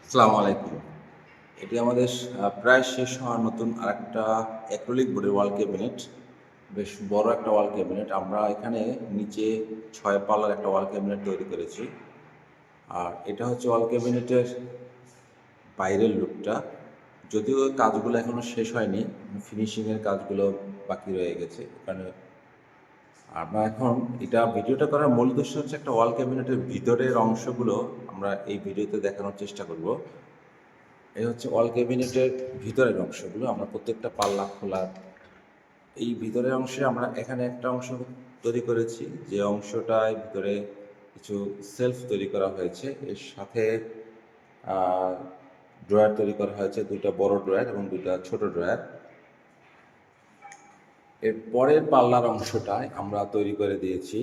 আসসালামু আলাইকুম। এটি আমাদের প্রায় শেষ হওয়ার নতুন আরেকটা অ্যাক্রিলিক বোর্ডের ওয়াল ক্যাবিনেট। বেশ বড় একটা ওয়াল ক্যাবিনেট। আমরা এখানে নিচে ৬ পাল্লার একটা ওয়াল ক্যাবিনেট তৈরি করেছি। আর এটা হচ্ছে ওয়াল ক্যাবিনেটের বাইরের লুকটা। যদিও কাজগুলো এখনো শেষ হয়নি, ফিনিশিংয়ের কাজগুলো বাকি রয়ে গেছে। এখানে আমরা এখন ভিডিওটা করার মূল উদ্দেশ্য হচ্ছে একটা ওয়াল ক্যাবিনেটের ভিতরের অংশগুলো আমরা এই ভিডিওতে দেখানোর চেষ্টা করব। এই হচ্ছে ওয়াল ক্যাবিনেটের ভিতরের অংশগুলো। আমরা প্রত্যেকটা পাল্লা খোলার এই ভিতরের অংশে আমরা এখানে একটা অংশ তৈরি করেছি, যে অংশটায় ভিতরে কিছু সেলফ তৈরি করা হয়েছে। এর সাথে ড্রয়ার তৈরি করা হয়েছে, দুইটা বড় ড্রয়ার এবং দুইটা ছোট ড্রয়ার। এর পরের পাল্লার অংশটায় আমরা তৈরি করে দিয়েছি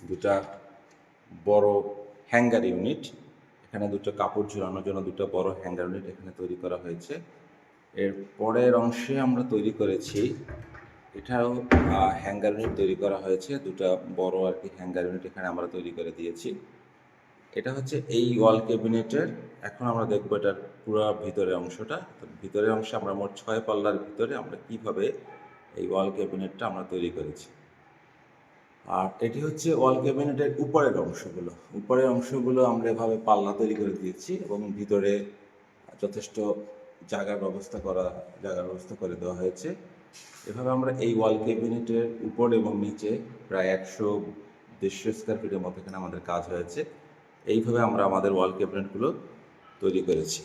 দুটা বড় হ্যাঙ্গার ইউনিট। এখানে দুটো কাপড় ঝুলানোর জন্য দুটো বড় হ্যাঙ্গার ইউনিট এখানে তৈরি করা হয়েছে। এর পরের অংশে আমরা তৈরি করেছি, এটাও হ্যাঙ্গার ইউনিট তৈরি করা হয়েছে, দুটো বড় আর কি হ্যাঙ্গার ইউনিট এখানে আমরা তৈরি করে দিয়েছি। এটা হচ্ছে এই ওয়াল ক্যাবিনেটের। এখন আমরা দেখবো এটার পুরো ভিতরের অংশটা। তো ভিতরের অংশে আমরা মোট ৬ পাল্লার ভিতরে আমরা কিভাবে এই ওয়াল ক্যাবিনেটটা আমরা তৈরি করেছি। আর এটি হচ্ছে ওয়াল ক্যাবিনেটের উপরের অংশগুলো। উপরের অংশগুলো আমরা এভাবে পাল্লা তৈরি করে দিয়েছি এবং ভিতরে যথেষ্ট জায়গার ব্যবস্থা করে দেওয়া হয়েছে। এভাবে আমরা এই ওয়াল ক্যাবিনেটের উপর এবং নিচে প্রায় ১০০ স্কোয়ার ফিটের মতো এখানে আমাদের কাজ হয়েছে। এইভাবে আমরা আমাদের ওয়াল ক্যাবিনেটগুলো তৈরি করেছি।